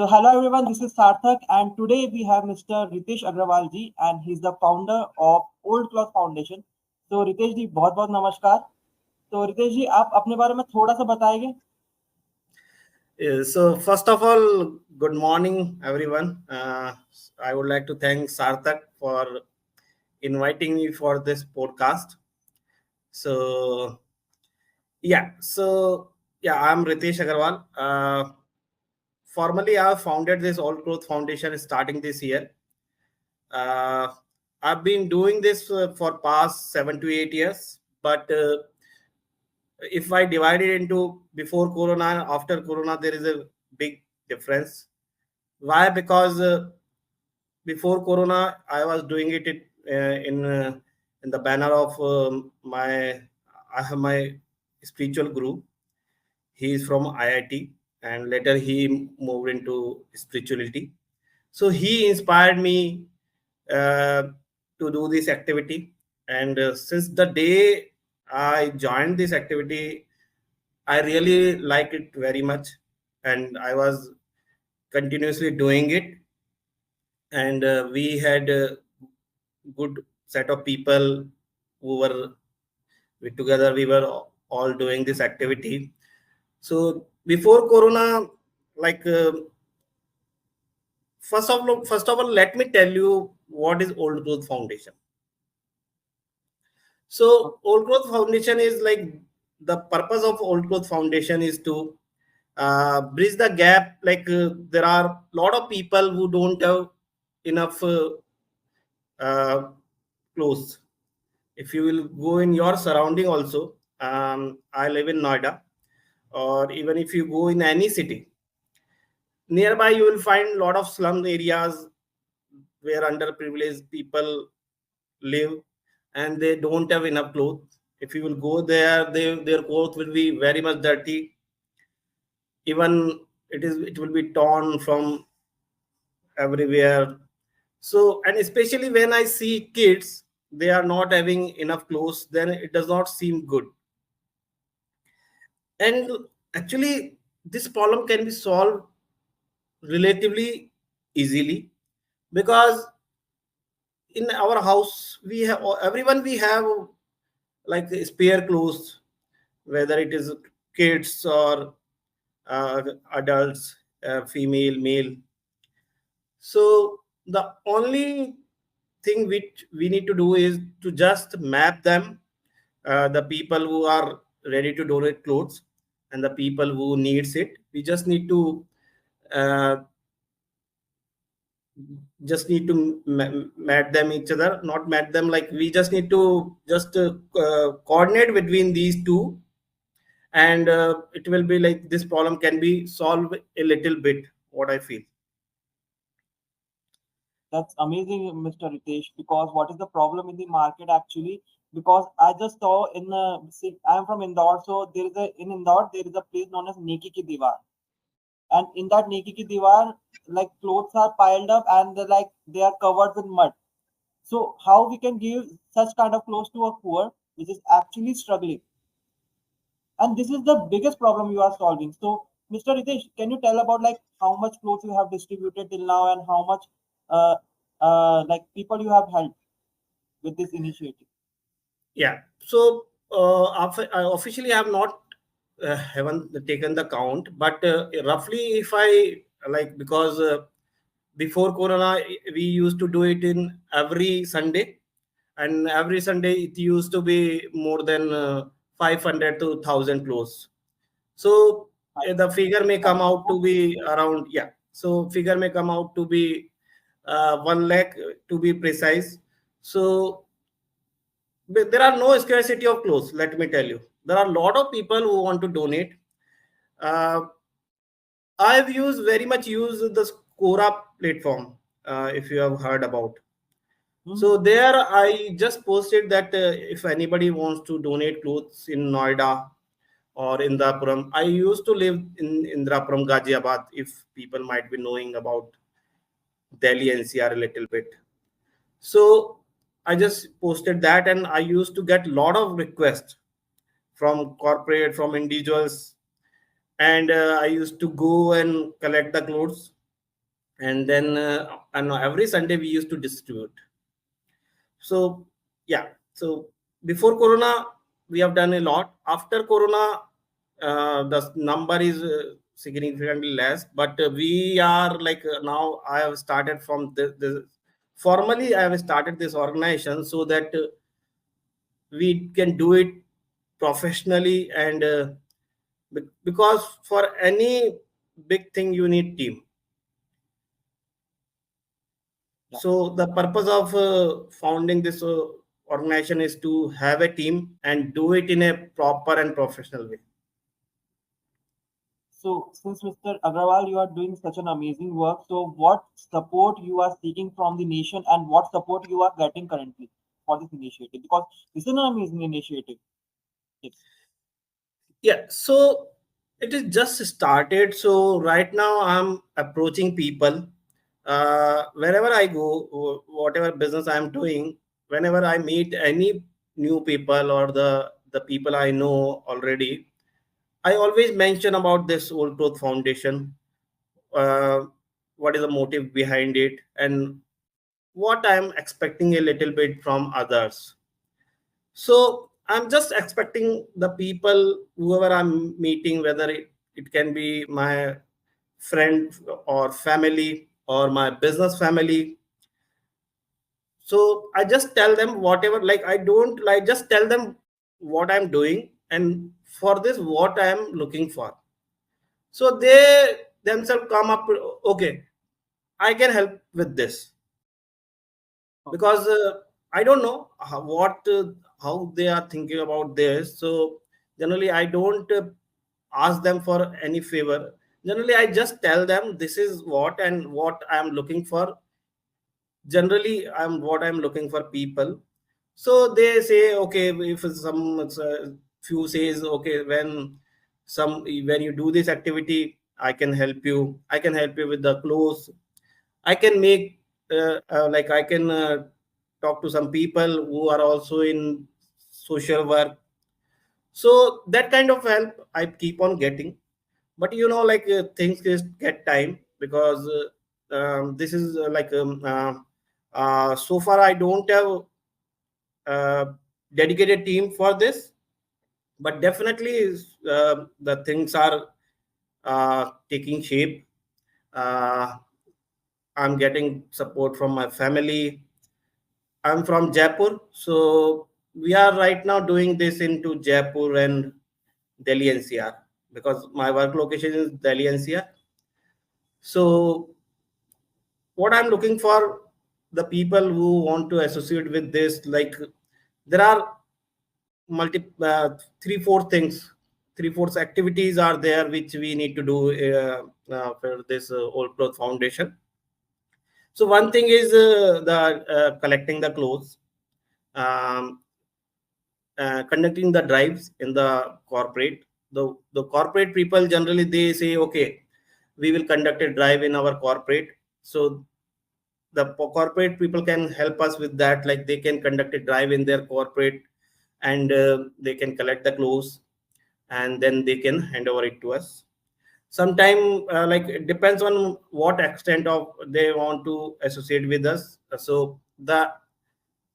So hello everyone, this is Sarthak and today we have Mr. Ritesh Agarwal ji and he's the founder of Old Cloth Foundation. So Ritesh जी बहुत बहुत नमस्कार. तो रितेश जी आप अपने बारे में थोड़ा सा बताएंगे. So first of all, good morning, everyone. I would like to thank Sarthak for inviting me for this podcast. So I'm Ritesh Agarwal. Formally, I have founded this All Growth Foundation starting this year. Uh, I've been doing this for past 7 to 8 years, but if I divide it into before Corona and after Corona, there is a big difference. Why? Because before Corona, I was doing it in the banner of I have my spiritual guru. He is from IIT, and later he moved into spirituality. So he inspired me uh, to do this activity, and since the day I joined this activity, I really like it very much, and I was continuously doing it. And we had a good set of people who were together. We were all doing this activity. So before Corona, like first of all, let me tell you what is Old Growth Foundation. So Old Growth Foundation is like, the purpose of Old Growth Foundation is to bridge the gap. Like there are a lot of people who don't have enough uh, clothes. If you will go in your surrounding also, I live in Noida, or even if you go in any city nearby, you will find a lot of slum areas where underprivileged people live, and they don't have enough clothes. If you will go there, their clothes will be very much dirty. Even it will be torn from everywhere. So, and especially when I see kids, they are not having enough clothes, then it does not seem good. And actually, this problem can be solved relatively easily, because in our house we have, everyone we have like spare clothes, whether it is kids or adults, female, male. So the only thing which we need to do is to just map them, the people who are ready to donate clothes and the people who needs it. We uh, just need to mat them each other, not mat them, like we just need to just coordinate between these two, and it will be like this problem can be solved a little bit, what I feel. That's amazing, Mr. Ritesh. Because what is the problem in the market actually? Because I just saw I'm from Indore, so there is a in Indore there is a place known as Neki Ki Diwar, and in that Neki Ki Diwar, like clothes are piled up and they are covered with mud. So how we can give such kind of clothes to a poor which is actually struggling? And this is the biggest problem you are solving. So Mr. Ritesh, can you tell about like how much clothes you have distributed till now and how much uh, like people you have helped with this initiative? Yeah. So I officially have not haven't taken the count, but roughly, if I like, because before Corona, we used to do it in every Sunday, and every Sunday it used to be more than 500 to 1,000 clothes. So the figure may come out to be around, yeah. So figure may come out to be 1 lakh to be precise. So but there are no scarcity of clothes. Let me tell you, there are a lot of people who want to donate. Uh, I've used very much used the Quora platform, if you have heard about. So Mhm. there, I just posted that if anybody wants to donate clothes in Noida or Indrapuram. I used to live in Indrapuram, Ghaziabad. If people might be knowing about Delhi NCR a little bit. So I just posted that, and I used to get a lot of requests from corporate, from individuals, and I used to go and collect the clothes. and then and every Sunday we used to distribute. So yeah, so before Corona we have done a lot. After Corona, the number is significantly less, but we are like now I have started from the formally I have started this organization so that we can do it professionally, and because for any big thing you need team. Yeah. So the purpose of founding this organization is to have a team and do it in a proper and professional way. So, since Mr. Agarwal, you are doing such an amazing work, so what support you are seeking from the nation and what support you are getting currently for this initiative? Because this is an amazing initiative. Yes. Yeah, so it is just started. So right now I'm approaching people wherever I go, whatever business I'm doing. Whenever I meet any new people or the people I know already, I always mention about this Old Growth Foundation, uh, what is the motive behind it, and what I'm expecting a little bit from others. So I'm just expecting the people, whoever I'm meeting, whether it can be my friend or family or my business family. So I just tell them whatever, like I don't like, just tell them what I'm doing and for this what I'm looking for. So they themselves come up, okay, I can help with this, Okay. because I don't know how they are thinking about this. So generally I don't ask them for any favor. Generally I just tell them this is what and what I am looking for. Generally I'm looking for people. So they say okay, if some few says okay, when you do this activity I can help you with the clothes. I can make like I can talk to some people who are also in social work. So that kind of help I keep on getting. But like things just get time, because this is so far I don't have a dedicated team for this. But definitely the things are taking shape. uh, I'm getting support from my family. I'm from Jaipur, so we are right now doing this into Jaipur and Delhi NCR, because my work location is Delhi NCR. So what I'm looking for, the people who want to associate with this, like there are multi three four things, three four activities are there which we need to do for this Old Growth Foundation. So one thing is the collecting the clothes. Um, Conducting the drives in the corporate. The corporate people generally they say okay, we will conduct a drive in our corporate. So the corporate people can help us with that, like they can conduct a drive in their corporate, and they can collect the clothes, and then they can hand over it to us. Sometime like it depends on what extent of they want to associate with us. So the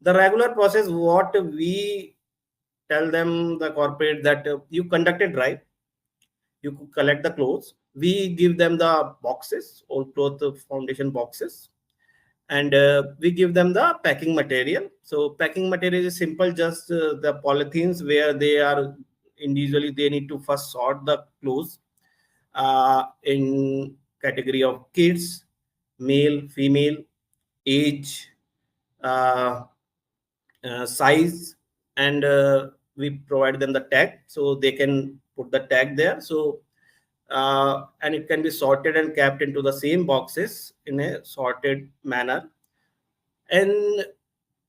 regular process, what we tell them, the corporate, that you conduct a drive, you collect the clothes, we give them the boxes, Old Cloth Foundation boxes, and we give them the packing material. So packing material is simple, just the polythenes where they are individually, they need to first sort the clothes in category of kids, male, female, age, uh, size, and we provide them the tag so they can put the tag there. So and it can be sorted and kept into the same boxes in a sorted manner, and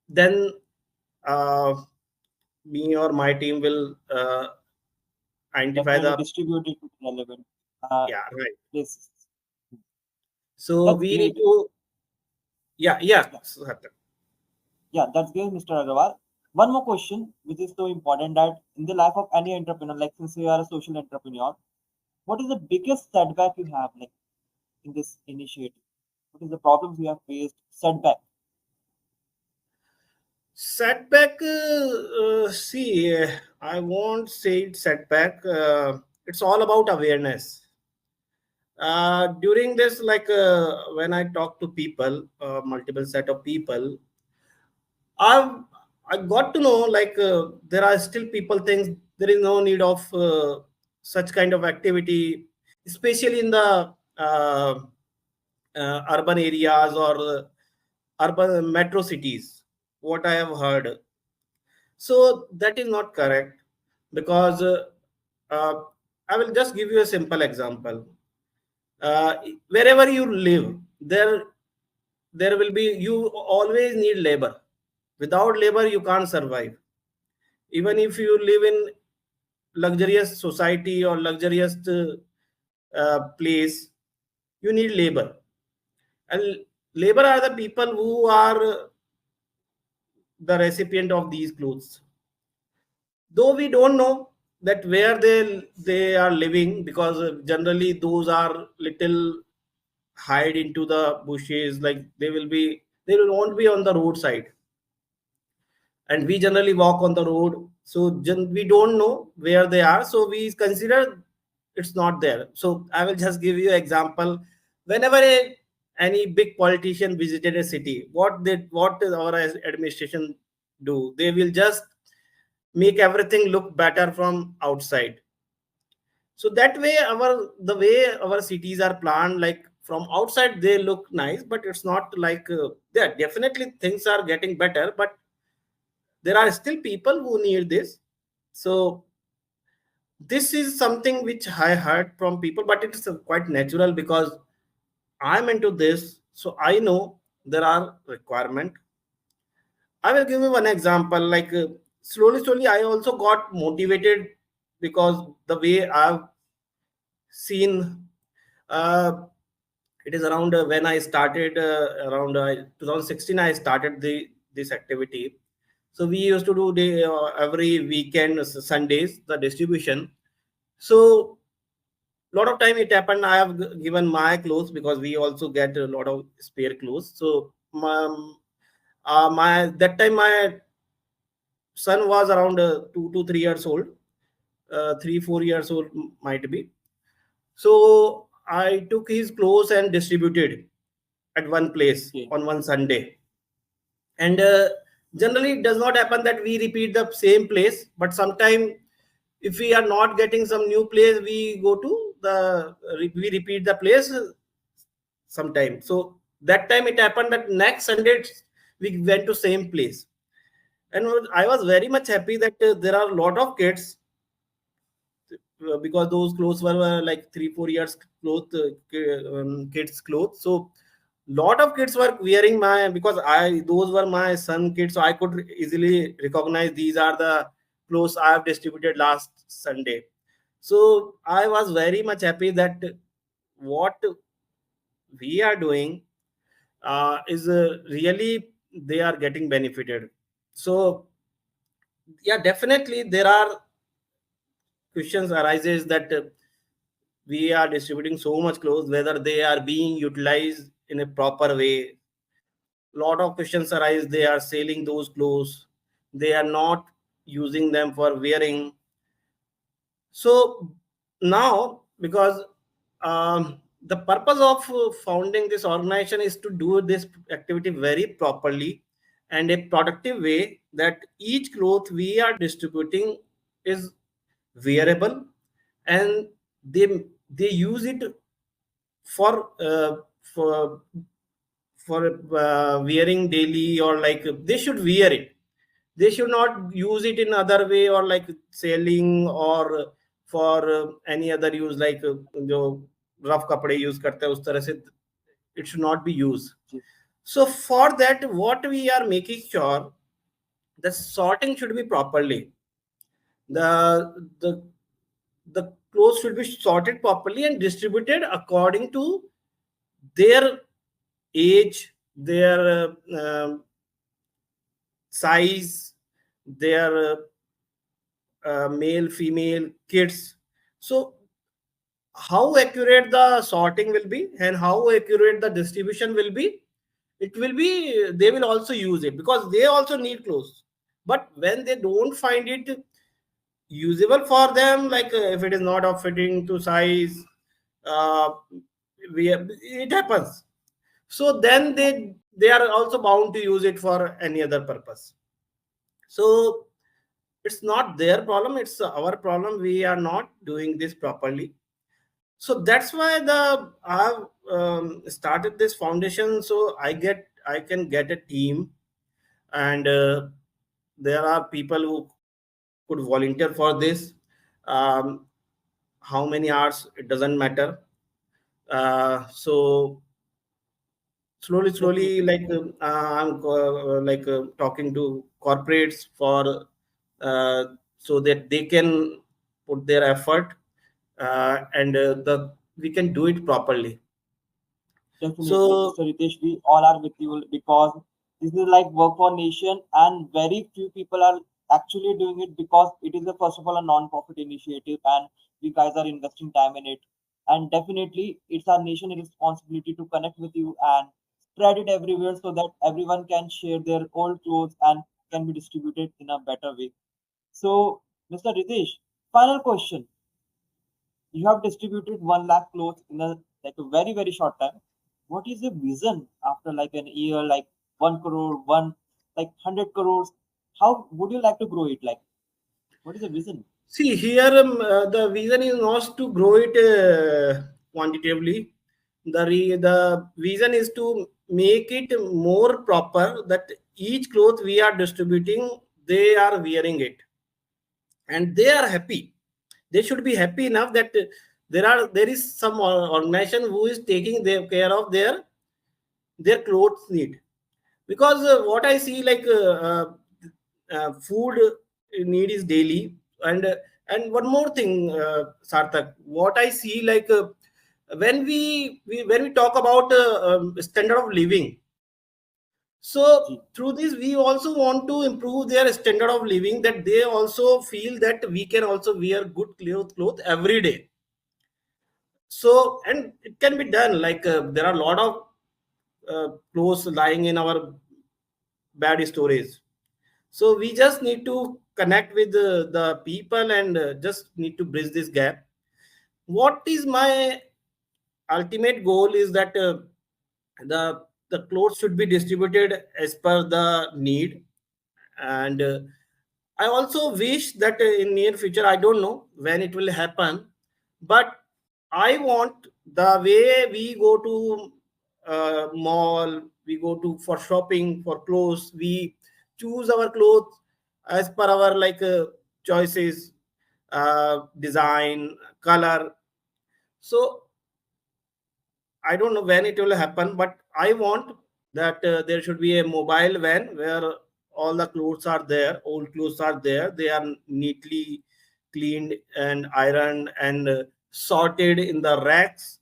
then uh, me or my team will identify Definitely the, distribute it to relevant uh, yeah, right. places. So That's we need great. to, yeah. Yeah, So, yeah, that's great, Mr. Agarwal. One more question, which is so important that in the life of any entrepreneur, like since you are a social entrepreneur, what is the biggest setback you have like in this initiative? What is the problems you have faced? Setback. Setback, see, I won't say it's setback. It's all about awareness. During this, like when I talk to people, multiple set of people, I've I got to know like there are still people thinks there is no need of such kind of activity, especially in the urban areas or urban metro cities. What I have heard, so that is not correct because uh, I will just give you a simple example. Uh, Wherever you live, there will be, you always need labor. Without labor you can't survive. Even if you live in luxurious society or luxurious place, you need labor. And labor are the people who are the recipient of these clothes, though we don't know that where they are living, because generally those are little hide into the bushes, like they will won't be on the roadside, and we generally walk on the road, so we don't know where they are, so we consider it's not there. So I will just give you an example. Whenever any big politician visited a city, what does our administration do? They will just make everything look better from outside. So that way the way our cities are planned, like from outside they look nice, but it's not like yeah, definitely things are getting better, but there are still people who need this. So this is something which I heard from people, but it's quite natural because I'm into this, so I know there are requirement. I will give you one example. Like slowly, I also got motivated because the way I've seen. Uh, it is around when I started around 2016. I started this activity. So we used to do every weekend, Sundays, the distribution. So lot of time it happened. I have given my clothes because we also get a lot of spare clothes. So my that time my son was around 2 to 3 years old, 3 4 years old might be. So I took his clothes and distributed at one place Okay. on one Sunday. And generally, it does not happen that we repeat the same place, but sometime if we are not getting some new place, we go to we repeat the place sometime. So that time it happened that next Sunday we went to same place, and I was very much happy that there are a lot of kids because those clothes were like 3 4 years clothes, kids clothes. So lot of kids were wearing my, because I those were my son kids, so I could easily recognize these are the clothes I have distributed last Sunday. So I was very much happy that what we are doing is really they are getting benefited. So yeah, definitely there are questions arises that we are distributing so much clothes, whether they are being utilized in a proper way. Lot of questions arise, they are selling those clothes, they are not using them for wearing. So now, because the purpose of founding this organization is to do this activity very properly and a productive way, that each cloth we are distributing is wearable, and they use it for for wearing daily, or like they should wear it. They should not use it in other way, or like selling, or for any other use, like जो rough कपड़े use करते हैं उस तरह से it should not be used. जी. So for that, what we are making sure, the sorting should be properly. The the the clothes should be sorted properly and distributed according to their age, their size, their male, female, kids. So how accurate the sorting will be and how accurate the distribution will be, it will be, they will also use it because they also need clothes. But when they don't find it usable for them, like if it is not of fitting to size, uh, it happens. So then they are also bound to use it for any other purpose. So it's not their problem, it's our problem, we are not doing this properly. So that's why the I have started this foundation, so I can get a team, and there are people who could volunteer for this. um, how many hours, it doesn't matter. So slowly, Definitely. like I'm like talking to corporates for so that they can put their effort, and the we can do it properly. Definitely, So Mr. Ritesh, we all are with you because this is like work for nation, and very few people are actually doing it because it is a first of all a non-profit initiative, and we guys are investing time in it. And definitely, it's our nation responsibility to connect with you and spread it everywhere so that everyone can share their old clothes and can be distributed in a better way. So, Mr. Ritesh, final question: you have distributed 1 lakh clothes in a like a very short time. What is your vision after like an year, like 1 crore, one like 100 crores? How would you like to grow it? Like, what is the vision? see here, the vision is not to grow it quantitatively. The vision is to make it more proper, that each cloth we are distributing, they are wearing it and they are happy. They should be happy enough that there is some organization who is taking their care of their clothes need. Because what I see, like food need is daily. And one more thing, Sarthak, what I see, like when we talk about standard of living, so Ji, through this we also want to improve their standard of living, that they also feel that we can also wear good clothes every day. So, and it can be done, like there are a lot of clothes lying in our bad storage. So we just need to connect with the people, and just need to bridge this gap. What is my ultimate goal is that the clothes should be distributed as per the need. And I also wish that in near future, I don't know when it will happen, but I want the way we go to mall, we go to for shopping for clothes, we choose our clothes as per our like choices, design, color. So I don't know when it will happen, but I want that there should be a mobile van where all the clothes are there, old clothes are there. They are neatly cleaned and ironed and sorted in the racks.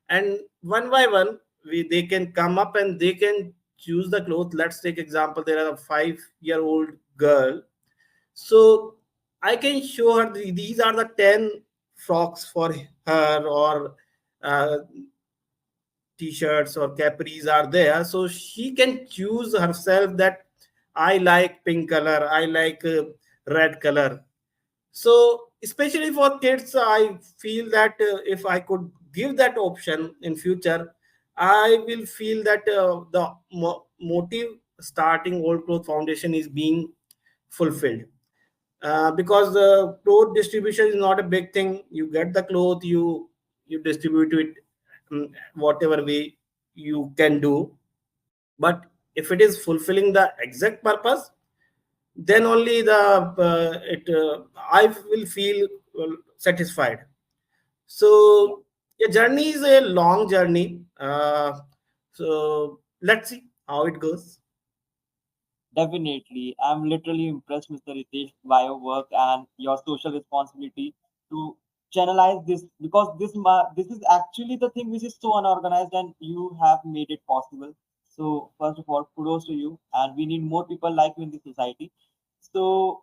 And one by one, they can come up and they can choose the clothes. Let's take example. There are a 5-year-old girl. So I can show her these are the 10 frocks for her, or uh, t-shirts or capris are there, so she can choose herself that I like pink color, I like red color. So especially for kids, I feel that if I could give that option in future, I will feel that the motive starting old cloth foundation is being fulfilled. Because the cloth distribution is not a big thing. You get the cloth, you distribute it, whatever way you can do. But if it is fulfilling the exact purpose, then only the it I will feel satisfied. yeah, So a journey is a long journey. So let's see how it goes. definitely. I'm literally impressed, Mr. Ritesh, by your work and your social responsibility to channelize this because this is actually the thing which is so unorganized, and you have made it possible. So first of all, kudos to you, and we need more people like you in the society. So,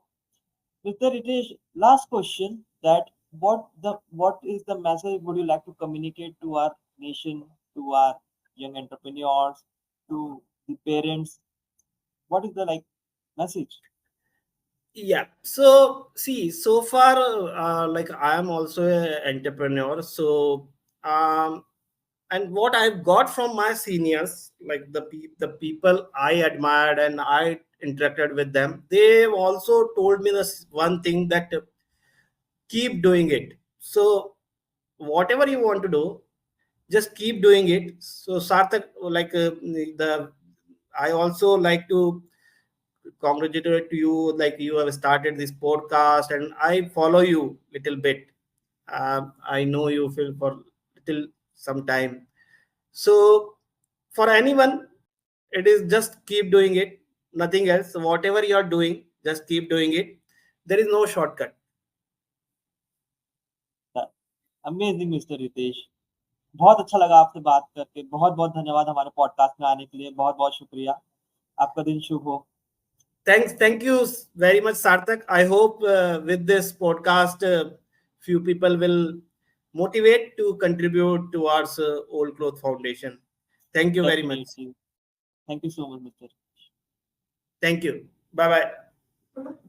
Mr. Ritesh, last question that what is the message would you like to communicate to our nation, to our young entrepreneurs, to the parents? What is the like message? Yeah. So see, so far, like I am also an entrepreneur. So, um, and what I've got from my seniors, like the people I admired and I interacted with them, they've also told me this one thing, that keep doing it. So whatever you want to do, just keep doing it. So Sarthak, like the I also like to congratulate you, like you have started this podcast and I follow you little bit. I know you feel for little some time. So for anyone, it is just keep doing it, nothing else. Whatever you are doing, just keep doing it. There is no shortcut. Amazing mister Ritesh, बहुत अच्छा लगा आपसे बात करके। बहुत बहुत धन्यवाद हमारे पॉडकास्ट में आने के लिए। बहुत बहुत शुक्रिया। आपका दिन शुभ हो। Thank you very much, Sarthak. I hope with this podcast, few people will motivate to contribute towards Old Cloth Foundation. Thank you very much. Definitely. Thank you so much mister. Thank you. Bye bye.